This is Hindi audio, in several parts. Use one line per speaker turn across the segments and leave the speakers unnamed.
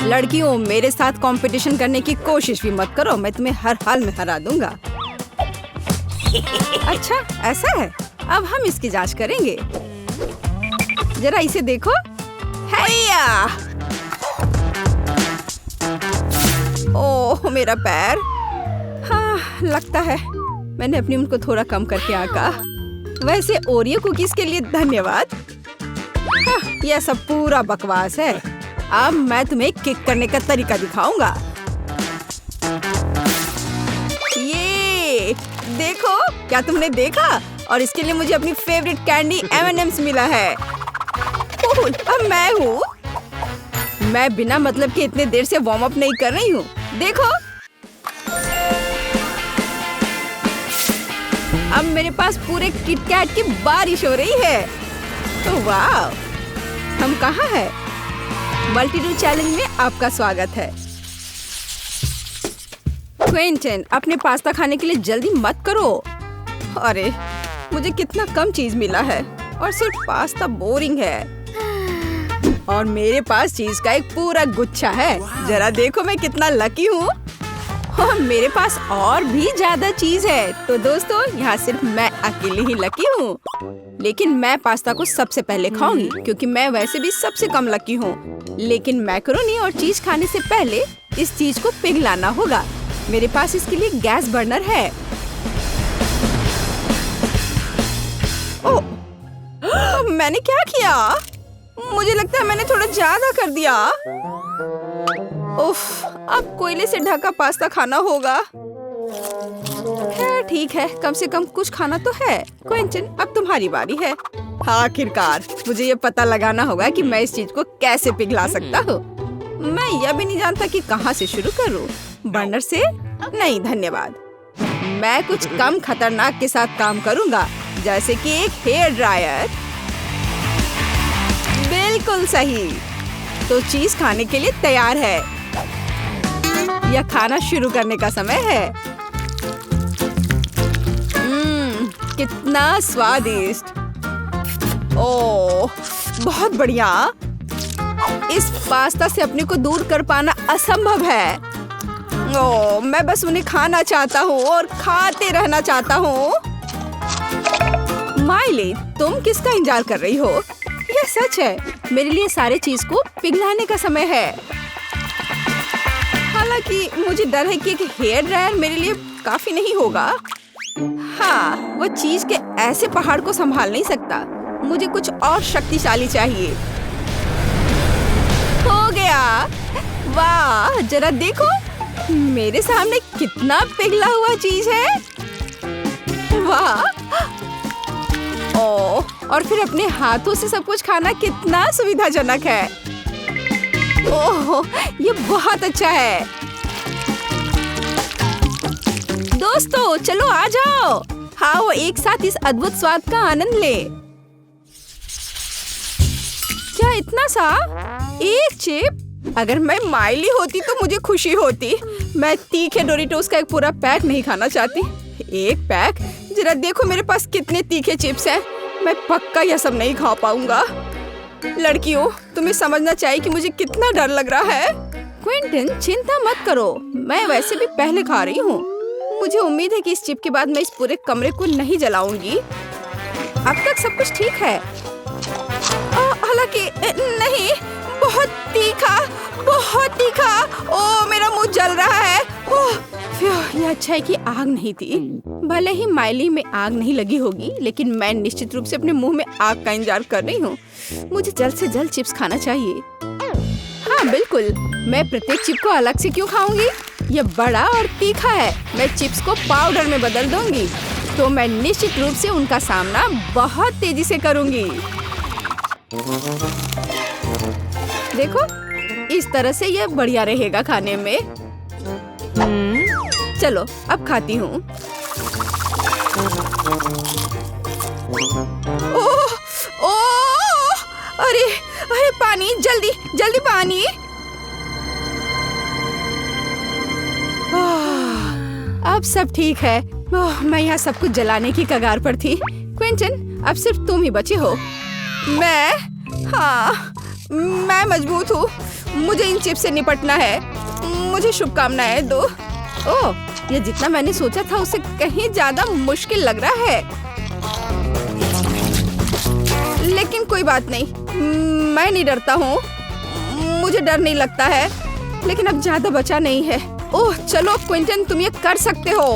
लड़कियों, मेरे साथ कंपटीशन करने की कोशिश भी मत करो, मैं तुम्हें हर हाल में हरा दूंगा। अच्छा, ऐसा है? अब हम इसकी जांच करेंगे। जरा इसे देखो। हैया! ओह, मेरा पैर। हाँ, लगता है मैंने अपनी उनको थोड़ा कम करके आंका। वैसे ओरियो कुकीज के लिए धन्यवाद। हाँ, यह सब पूरा बकवास है। अब मैं तुम्हें किक करने का तरीका दिखाऊंगा। ये देखो, क्या तुमने देखा? और इसके लिए मुझे अपनी फेवरेट कैंडी M&M's मिला है। ओह, अब मैं हूँ। मैं बिना मतलब के इतने देर से वार्म अप नहीं कर रही हूँ। देखो, अब मेरे पास पूरे किटकैट की बारिश हो रही है। तो वाह, हम कहाँ हैं? मल्टी-डू चैलेंज में आपका स्वागत है। क्विंटन, अपने पास्ता खाने के लिए जल्दी मत करो। अरे, मुझे कितना कम चीज मिला है और सिर्फ पास्ता बोरिंग है। और मेरे पास चीज का एक पूरा गुच्छा है। जरा देखो मैं कितना लकी हूँ। और मेरे पास और भी ज्यादा चीज है। तो दोस्तों, यहाँ सिर्फ मैं अकेली ही लकी हूँ। लेकिन मैं पास्ता को सबसे पहले खाऊंगी क्योंकि मैं वैसे भी सबसे कम लकी हूँ। लेकिन मैकरोनी और चीज खाने से पहले इस चीज को पिघलाना होगा। मेरे पास इसके लिए गैस बर्नर है। ओह, मैंने क्या किया? मुझे लगता है मैंने थोड़ा ज्यादा कर दिया। उफ, अब कोयले से ढका पास्ता खाना होगा। खैर ठीक है, कम से कम कुछ खाना तो है। क्विंटन, अब तुम्हारी बारी है। आखिरकार मुझे ये पता लगाना होगा कि मैं इस चीज को कैसे पिघला सकता हूँ। मैं यह भी नहीं जानता कि कहाँ से शुरू करूँ। बर्नर से? नहीं धन्यवाद। मैं कुछ कम खतरनाक के साथ काम करूँगा, जैसे कि एक हेयर ड्रायर। बिल्कुल सही। तो चीज खाने के लिए तैयार है। यह खाना शुरू करने का समय है। कितना स्वादिष्ट। ओह, बहुत बढ़िया। इस पास्ता से अपने को दूर कर पाना असंभव है। ओह, मैं बस उन्हें खाना चाहता हूँ और खाते रहना चाहता हूँ। माइली, तुम किसका इंतजार कर रही हो? यह सच है, मेरे लिए सारे चीज को पिघलाने का समय है। हालांकि मुझे डर है कि एक हेयर ड्रायर मेरे लिए काफी नहीं होगा। हाँ, वो चीज के ऐसे पहाड़ को संभाल नहीं सकता। मुझे कुछ और शक्तिशाली चाहिए। हो गया। वाह, जरा देखो, मेरे सामने कितना पिघला हुआ चीज है। वाह। ओह, और फिर अपने हाथों से सब कुछ खाना कितना सुविधाजनक है। ओह, ये बहुत अच्छा है। दोस्तों, चलो आ जाओ। हाँ, वो एक साथ इस अद्भुत स्वाद का आनंद ले। क्या इतना सा? एक चिप? अगर मैं माइली होती तो मुझे खुशी होती। मैं तीखे डोरिटोस का एक पूरा पैक नहीं खाना चाहती। एक पैक? जरा देखो मेरे पास कितने तीखे चिप्स हैं। मैं पक्का यह सब नहीं खा पाऊंगा। लड़कियों, तुम्हें समझना चाहिए कि मुझे कितना डर लग रहा है। क्विंटन, चिंता मत करो, मैं वैसे भी पहले खा रही हूँ। मुझे उम्मीद है कि इस चिप के बाद मैं इस पूरे कमरे को नहीं जलाऊंगी। अब तक सब कुछ ठीक है। हालांकि नहीं, बहुत तीखा, बहुत तीखा। ओह, मेरा मुंह जल रहा है। ओह, यह अच्छा है कि आग नहीं थी। भले ही माइली में आग नहीं लगी होगी, लेकिन मैं निश्चित रूप से अपने मुंह में आग का इंतजार कर रही हूँ। मुझे जल्द से जल्द चिप्स खाना चाहिए। हाँ बिल्कुल, मैं प्रत्येक चिप को अलग से क्यों खाऊंगी? यह बड़ा और तीखा है। मैं चिप्स को पाउडर में बदल दूंगी, तो मैं निश्चित रूप से उनका सामना बहुत तेजी से करूंगी। देखो, इस तरह से यह बढ़िया रहेगा खाने में। चलो, अब खाती हूँ। ओह, ओह, अरे, अरे पानी, जल्दी, जल्दी पानी। अब सब ठीक है। मैं यहाँ सब कुछ जलाने की कगार पर थी। क्विंटन, अब सिर्फ तुम ही बचे हो। मैं? हाँ, मैं मजबूत हूँ, मुझे इन चिप्स से निपटना है। मुझे शुभकामनाएं दो। ओह, ये जितना मैंने सोचा था उससे कहीं ज्यादा मुश्किल लग रहा है। लेकिन कोई बात नहीं, मैं नहीं डरता हूँ, मुझे डर नहीं लगता है। लेकिन अब ज्यादा बचा नहीं है। ओह चलो क्विंटन, तुम ये कर सकते हो।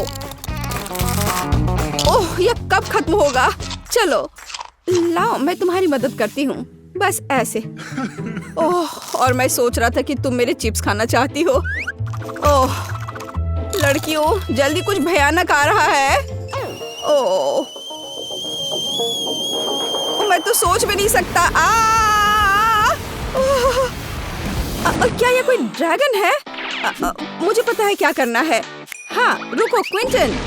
ओह, ये कब खत्म होगा? चलो लाओ, मैं तुम्हारी मदद करती हूँ, बस ऐसे। ओह, और मैं सोच रहा था कि तुम मेरे चिप्स खाना चाहती हो। ओह लड़कियों, जल्दी कुछ भयानक आ रहा है। ओह, मैं तो सोच भी नहीं सकता। क्या ये कोई ड्रैगन है? मुझे पता है क्या करना है। हाँ रुको क्विंटन।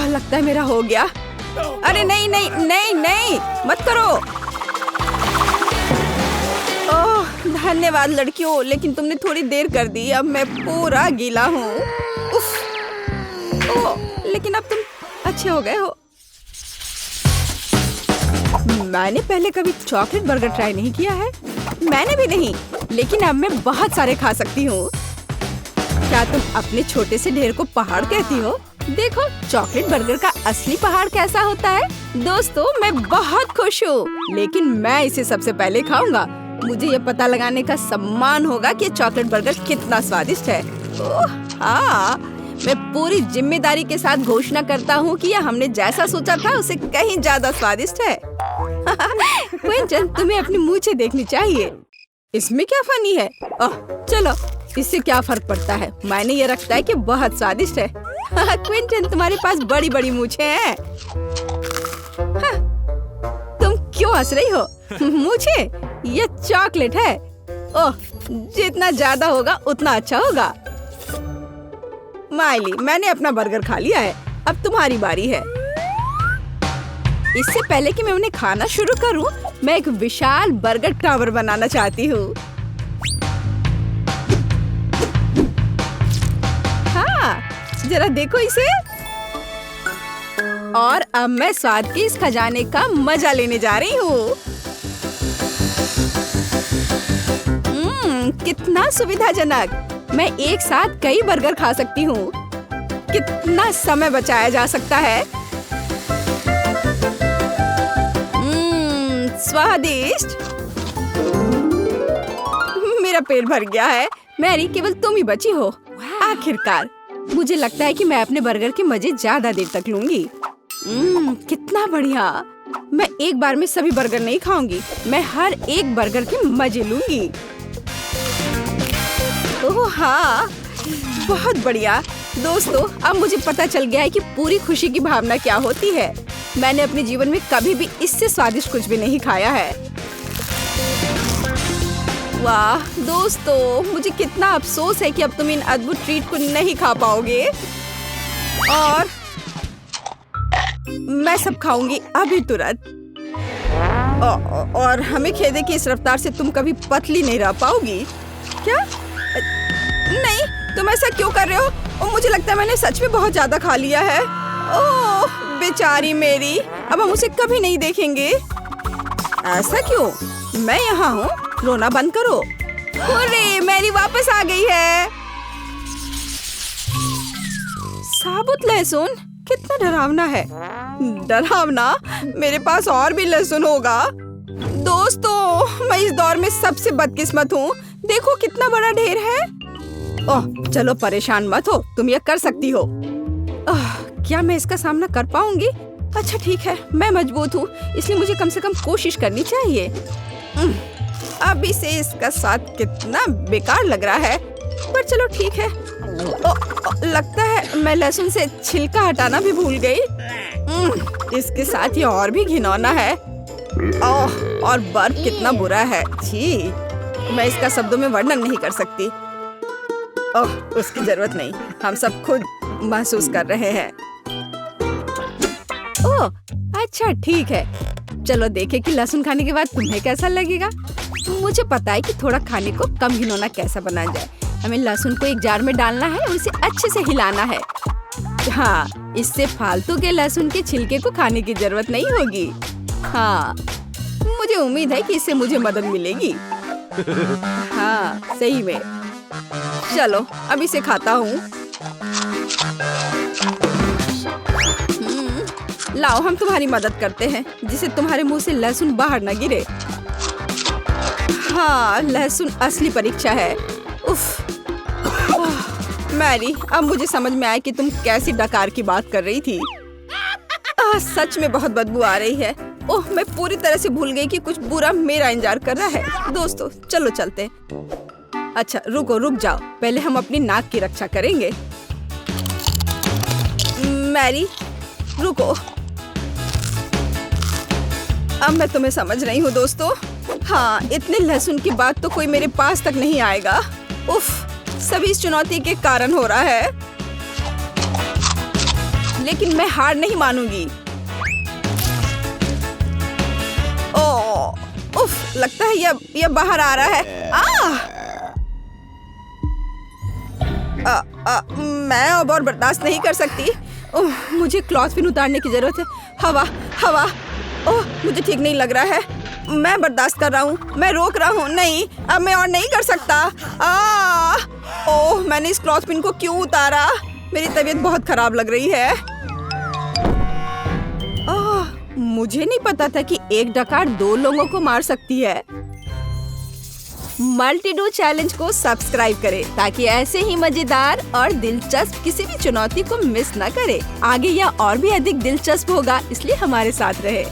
लगता है मेरा हो गया। अरे नहीं नहीं नहीं नहीं, मत करो। ओह धन्यवाद लड़कियों, लेकिन तुमने थोड़ी देर कर दी। अब मैं पूरा गीला हूँ। ओह, लेकिन अब तुम अच्छे हो गए हो। मैंने पहले कभी चॉकलेट बर्गर ट्राई नहीं किया है। मैंने भी नहीं, लेकिन अब मैं बहुत सारे खा सकती हूँ। क्या तुम अपने छोटे से ढेर को पहाड़ कहती हो? देखो चॉकलेट बर्गर का असली पहाड़ कैसा होता है। दोस्तों मैं बहुत खुश हूँ, लेकिन मैं इसे सबसे पहले खाऊंगा। मुझे ये पता लगाने का सम्मान होगा कि चॉकलेट बर्गर कितना स्वादिष्ट है। ओह हाँ, मैं पूरी जिम्मेदारी के साथ घोषणा करता हूँ कि यह हमने जैसा सोचा था उससे कहीं ज्यादा स्वादिष्ट है। क्विंटन, तुम्हें अपनी मूंछें देखनी चाहिए। इसमें क्या फनी है? ओह चलो, इससे क्या फर्क पड़ता है। मैंने ये रखता है कि बहुत स्वादिष्ट है। क्विंटन, तुम्हारे पास बड़ी बड़ी मूंछें हैं। तुम क्यों हंस रही हो? मूंछें? ये चॉकलेट है। ओह, जितना ज्यादा होगा उतना अच्छा होगा। माइली, मैंने अपना बर्गर खा लिया है, अब तुम्हारी बारी है। इससे पहले कि मैं उन्हें खाना शुरू करूं, मैं एक विशाल बर्गर टावर बनाना चाहती हूँ। हाँ, जरा देखो इसे। और अब मैं स्वाद के इस खजाने का मजा लेने जा रही हूँ। कितना सुविधाजनक। मैं एक साथ कई बर्गर खा सकती हूँ। कितना समय बचाया जा सकता है। स्वादिष्ट। मेरा पेट भर गया है। मैरी, केवल तुम ही बची हो। आखिरकार मुझे लगता है कि मैं अपने बर्गर के मजे ज्यादा देर तक लूंगी। कितना बढ़िया। मैं एक बार में सभी बर्गर नहीं खाऊंगी, मैं हर एक बर्गर के मजे लूंगी। ओह हाँ, बहुत बढ़िया। दोस्तों, अब मुझे पता चल गया है कि पूरी खुशी की भावना क्या होती है। मैंने अपने जीवन में कभी भी इससे स्वादिष्ट कुछ भी नहीं खाया है। वाह दोस्तों, मुझे कितना अफसोस है कि अब तुम इन अद्भुत ट्रीट को नहीं खा पाओगे। और मैं सब खाऊंगी अभी तुरंत। और हमें खेद है कि इस रफ्तार से तुम कभी पतली नहीं रह पाओगी। क्या? नहीं, तुम ऐसा क्यों कर रहे हो? और मुझे लगता है मैंने सच में बहुत ज्यादा खा लिया है। ओह बेचारी मेरी, अब हम उसे कभी नहीं देखेंगे। ऐसा क्यों? मैं यहाँ हूँ, रोना बंद करो। अरे मैरी वापस आ गई है। साबुत लहसुन, कितना डरावना है। डरावना? मेरे पास और भी लहसुन होगा। दोस्तों, मैं इस दौर में सबसे बदकिस्मत हूँ। देखो कितना बड़ा ढेर है। ओह चलो परेशान मत हो, तुम ये कर सकती हो। क्या मैं इसका सामना कर पाऊंगी? अच्छा ठीक है, मैं मजबूत हूँ, इसलिए मुझे कम से कम कोशिश करनी चाहिए। अभी से इसका स्वाद कितना बेकार लग रहा है, पर चलो ठीक है। लगता है मैं लहसुन से छिलका हटाना भी भूल गई। इसके साथ ये और भी घिनौना है। ओह, और बर्फ कितना बुरा है। छी, मैं इसका शब्दों में वर्णन नहीं कर सकती। ओह, उसकी जरूरत नहीं, हम सब खुद महसूस कर रहे हैं। ओह, अच्छा ठीक है, चलो देखें कि लहसुन खाने के बाद तुम्हें कैसा लगेगा। मुझे पता है कि थोड़ा खाने को कम घिनौना कैसा बनाया जाए। हमें लहसुन को एक जार में डालना है और इसे अच्छे से हिलाना है। हाँ, इससे फालतू के लहसुन के छिलके को खाने की जरूरत नहीं होगी। हाँ, मुझे मुझे उम्मीद है कि इससे मुझे मदद मिलेगी। हाँ सही में। चलो अब इसे खाता हूँ। लाओ हम तुम्हारी मदद करते हैं जिससे तुम्हारे मुंह से लहसुन बाहर न गिरे। हाँ लहसुन असली परीक्षा है। उफ। मैरी अब मुझे समझ में आया कि तुम कैसी डकार की बात कर रही थी। सच में बहुत बदबू आ रही है। ओह मैं पूरी तरह से भूल गई कि कुछ बुरा मेरा इंतजार कर रहा है। दोस्तों चलो चलते। अच्छा रुक जाओ, पहले हम अपनी नाक की रक्षा करेंगे। मैरी रुको, अब मैं तुम्हें समझ रही हूँ दोस्तों। हाँ इतने लहसुन की बात तो कोई मेरे पास तक नहीं आएगा। उफ, सभी इस चुनौती के कारण हो रहा है, लेकिन मैं हार नहीं मानूंगी। ओह, उफ, लगता है यह बाहर आ रहा है। मैं अब और बर्दाश्त नहीं कर सकती। ओह, मुझे क्लॉथ पिन उतारने की जरूरत है। हवा। ओह, मुझे ठीक नहीं लग रहा है। मैं बर्दाश्त कर रहा हूँ, मैं रोक रहा हूँ। नहीं, अब मैं और नहीं कर सकता। ओह, मैंने इस क्लॉथ पिन को क्यों उतारा? मेरी तबीयत बहुत खराब लग रही है। मुझे नहीं पता था कि एक डकार 2 लोगों को मार सकती है। मल्टी-डू चैलेंज को सब्सक्राइब करें ताकि ऐसे ही मजेदार और दिलचस्प किसी भी चुनौती को मिस न करें। आगे यह और भी अधिक दिलचस्प होगा, इसलिए हमारे साथ रहे।